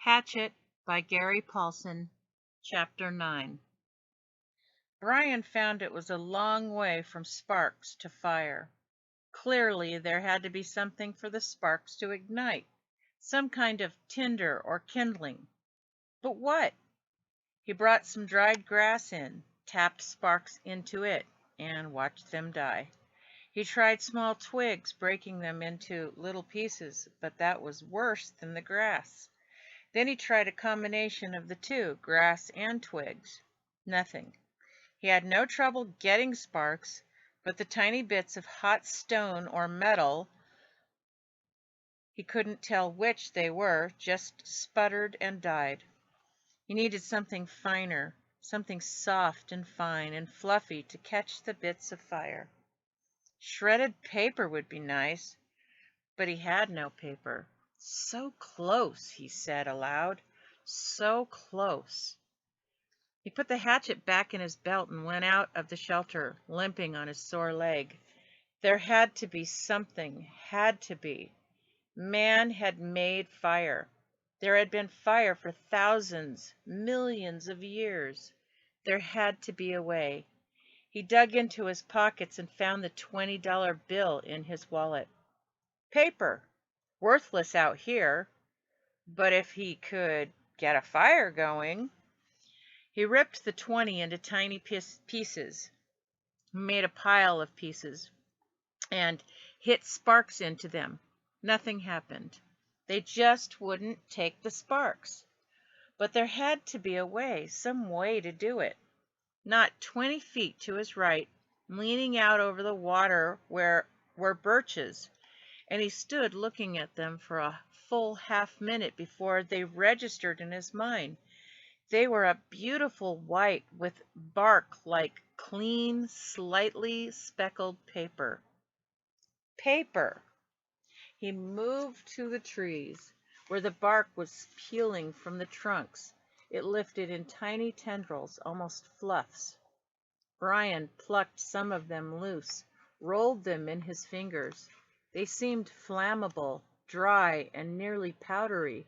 Hatchet by Gary Paulsen, Chapter 9. Brian found it was a long way from sparks to fire. Clearly, there had to be something for the sparks to ignite, some kind of tinder or kindling. But what? He brought some dried grass in, tapped sparks into it, and watched them die. He tried small twigs, breaking them into little pieces, but that was worse than the grass. Then he tried a combination of the two, grass and twigs. Nothing. He had no trouble getting sparks, but the tiny bits of hot stone or metal, he couldn't tell which they were, just sputtered and died. He needed something finer, something soft and fine and fluffy to catch the bits of fire. Shredded paper would be nice, but he had no paper. So close, he said aloud. So close. He put the hatchet back in his belt and went out of the shelter, limping on his sore leg. There had to be something, had to be. Man had made fire. There had been fire for thousands, millions of years. There had to be a way. He dug into his pockets and found the $20 bill in his wallet. Paper. Worthless out here. But if he could get a fire going. He ripped the 20 into tiny pieces, made a pile of pieces, and hit sparks into them. Nothing happened. They just wouldn't take the sparks. But there had to be a way, some way to do it. Not 20 feet to his right, leaning out over the water were birches, and he stood looking at them for a full half-minute before they registered in his mind. They were a beautiful white with bark like clean, slightly speckled paper. Paper! He moved to the trees, where the bark was peeling from the trunks. It lifted in tiny tendrils, almost fluffs. Brian plucked some of them loose, rolled them in his fingers. They seemed flammable, dry, and nearly powdery.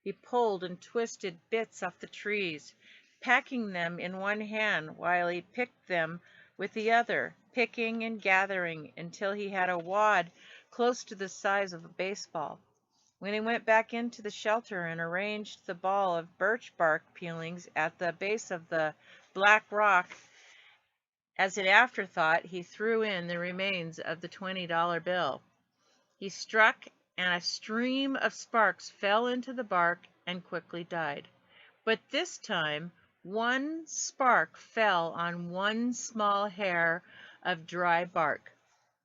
He pulled and twisted bits off the trees, packing them in one hand while he picked them with the other, picking and gathering until he had a wad close to the size of a baseball. When he went back into the shelter and arranged the ball of birch bark peelings at the base of the black rock, as an afterthought, he threw in the remains of the $20 bill. He struck, and a stream of sparks fell into the bark and quickly died. But this time, one spark fell on one small hair of dry bark,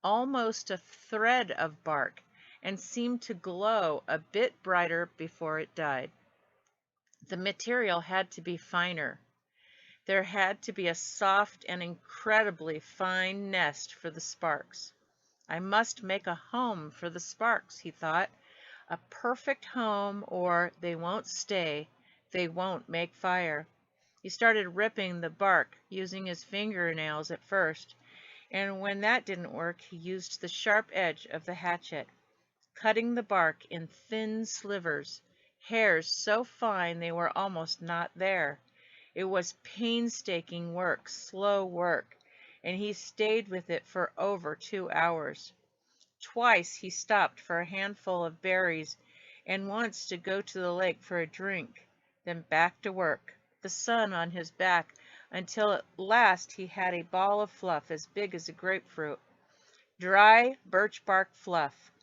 almost a thread of bark, and seemed to glow a bit brighter before it died. The material had to be finer. There had to be a soft and incredibly fine nest for the sparks. I must make a home for the sparks, he thought. A perfect home, or they won't stay. They won't make fire. He started ripping the bark, using his fingernails at first, and when that didn't work, he used the sharp edge of the hatchet, cutting the bark in thin slivers, hairs so fine they were almost not there. It was painstaking work, slow work, and he stayed with it for over 2 hours. Twice he stopped for a handful of berries and once to go to the lake for a drink, then back to work, the sun on his back, until at last he had a ball of fluff as big as a grapefruit. Dry birch bark fluff.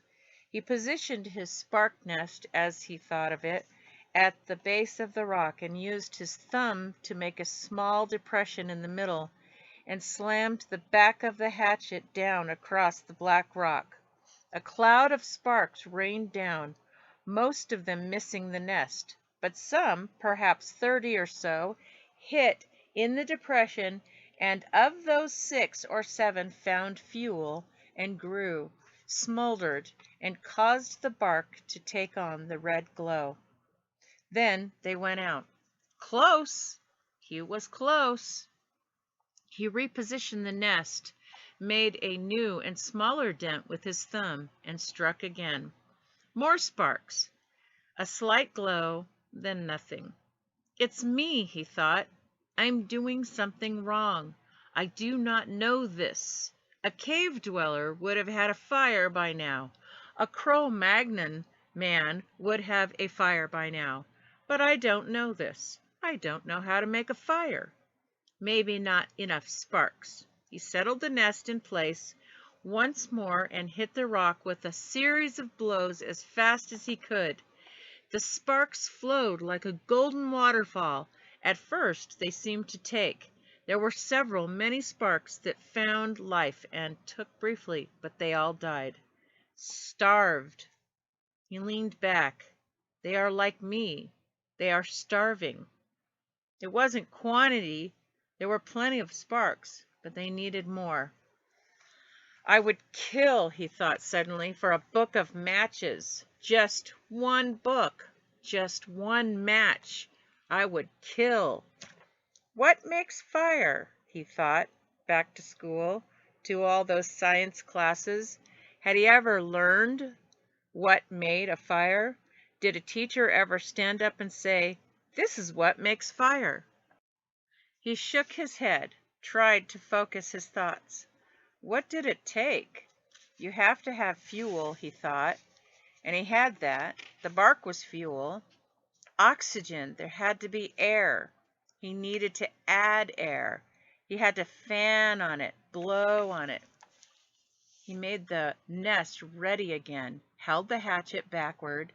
He positioned his spark nest, as he thought of it, at the base of the rock and used his thumb to make a small depression in the middle and slammed the back of the hatchet down across the black rock. A cloud of sparks rained down, most of them missing the nest, but some, perhaps 30 or so, hit in the depression, and of those 6 or 7 found fuel and grew, smoldered, and caused the bark to take on the red glow. Then they went out. Close! He was close. He repositioned the nest, made a new and smaller dent with his thumb, and struck again. More sparks. A slight glow, then nothing. It's me, he thought. I'm doing something wrong. I do not know this. A cave dweller would have had a fire by now. A Cro-Magnon man would have a fire by now. But I don't know this. I don't know how to make a fire. Maybe not enough sparks. He settled the nest in place once more and hit the rock with a series of blows as fast as he could. The sparks flowed like a golden waterfall. At first they seemed to take. There were many sparks that found life and took briefly, but they all died. Starved. He leaned back. They are like me. They are starving. It wasn't quantity. There were plenty of sparks, but they needed more. I would kill, he thought suddenly, for a book of matches. Just one book. Just one match. I would kill. What makes fire? He thought, back to school, to all those science classes. Had he ever learned what made a fire? Did a teacher ever stand up and say, "This is what makes fire"? He shook his head, tried to focus his thoughts. What did it take? You have to have fuel, he thought, and he had that. The bark was fuel. Oxygen, there had to be air. He needed to add air. He had to fan on it, blow on it. He made the nest ready again, held the hatchet backward,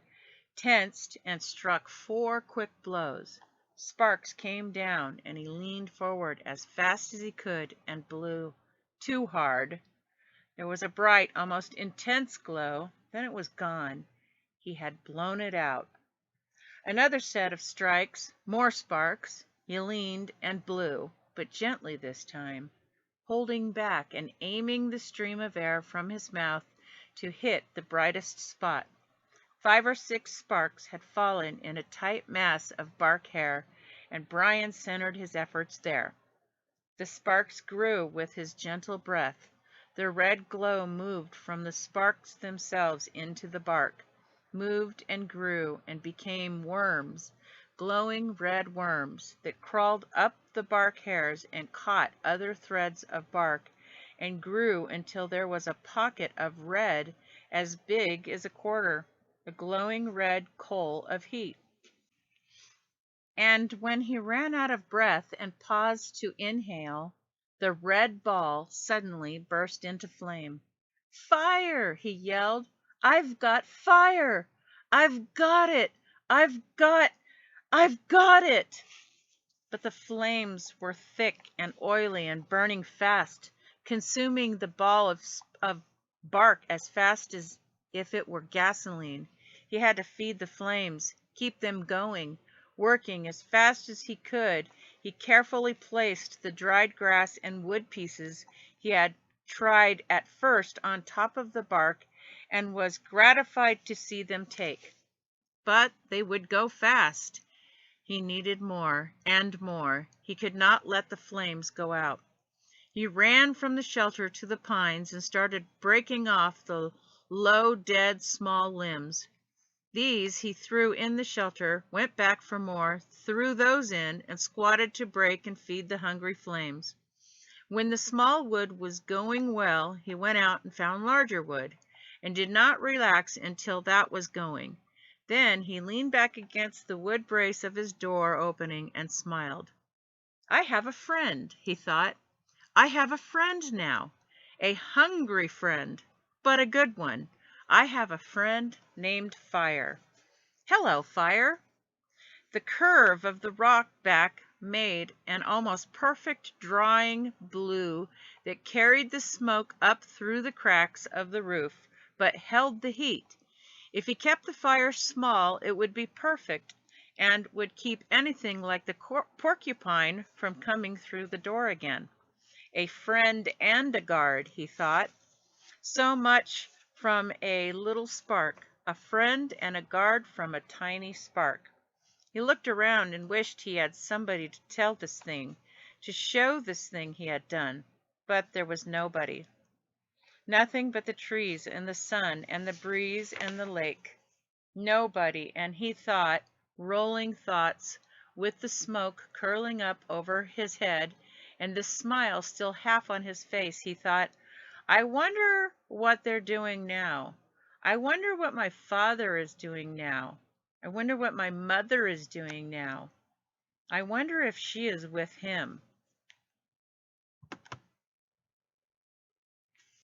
tensed, and struck 4 quick blows. Sparks came down, and he leaned forward as fast as he could and blew. Too hard. There was a bright, almost intense glow. Then it was gone. He had blown it out. Another set of strikes, more sparks. He leaned and blew, but gently this time, holding back and aiming the stream of air from his mouth to hit the brightest spot. 5 or 6 sparks had fallen in a tight mass of bark hair, and Brian centered his efforts there. The sparks grew with his gentle breath. The red glow moved from the sparks themselves into the bark, moved and grew and became worms, glowing red worms that crawled up the bark hairs and caught other threads of bark and grew until there was a pocket of red as big as a quarter, a glowing red coal of heat. And when he ran out of breath and paused to inhale, the red ball suddenly burst into flame. "Fire!" he yelled. "I've got fire! I've got it! I've got it!" But the flames were thick and oily and burning fast, consuming the ball of bark as fast as if it were gasoline. He had to feed the flames, keep them going. Working as fast as he could, he carefully placed the dried grass and wood pieces he had tried at first on top of the bark and was gratified to see them take. But they would go fast. He needed more and more. He could not let the flames go out. He ran from the shelter to the pines and started breaking off the low, dead, small limbs. These he threw in the shelter, went back for more, threw those in, and squatted to break and feed the hungry flames. When the small wood was going well, he went out and found larger wood, and did not relax until that was going. Then he leaned back against the wood brace of his door opening and smiled. "I have a friend," he thought. "I have a friend now, a hungry friend, but a good one. I have a friend named Fire. Hello, Fire." The curve of the rock back made an almost perfect drawing blue that carried the smoke up through the cracks of the roof, but held the heat. If he kept the fire small, it would be perfect and would keep anything like the porcupine from coming through the door again. A friend and a guard, he thought. So much from a little spark, a friend and a guard from a tiny spark. He looked around and wished he had somebody to tell this thing, to show this thing he had done, but there was nobody. Nothing but the trees and the sun and the breeze and the lake. Nobody, and he thought, rolling thoughts, with the smoke curling up over his head and the smile still half on his face, he thought, I wonder what they're doing now. I wonder what my father is doing now. I wonder what my mother is doing now. I wonder if she is with him.